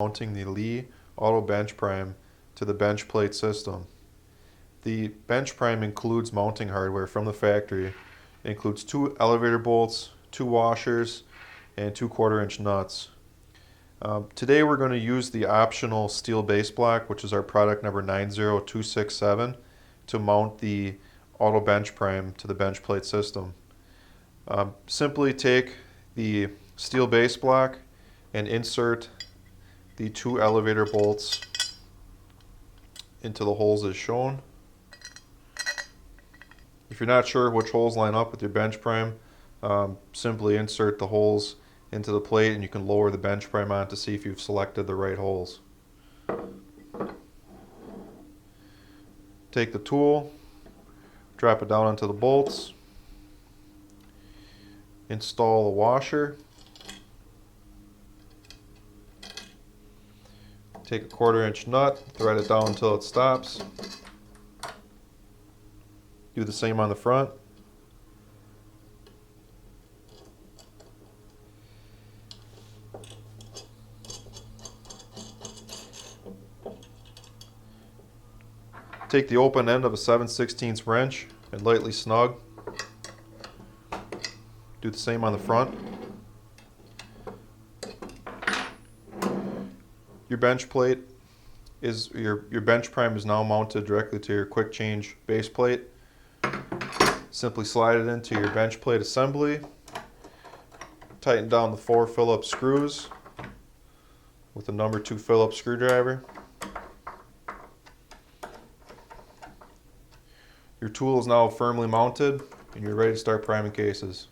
Mounting the Lee Auto Bench Prime to the bench plate system. The bench prime includes mounting hardware from the factory. It includes 2 elevator bolts, 2 washers, and 2 1/4-inch nuts. Today we're going to use the optional steel base block, which is our product number 90267, to mount the auto bench prime to the bench plate system. Simply take the steel base block and insert the 2 elevator bolts into the holes as shown. If you're not sure which holes line up with your bench prime, simply insert the holes into the plate and you can lower the bench prime on to see if you've selected the right holes. Take the tool, drop it down onto the bolts, install a washer, take a 1/4-inch nut, thread it down until it stops. Do the same on the front. Take the open end of a 7/16 wrench and lightly snug. Do the same on the front. Your bench plate is your bench prime is now mounted directly to your quick change base plate. Simply slide it into your bench plate assembly. Tighten down the 4 Phillips screws with the number 2 Phillips screwdriver. Your tool is now firmly mounted and you're ready to start priming cases.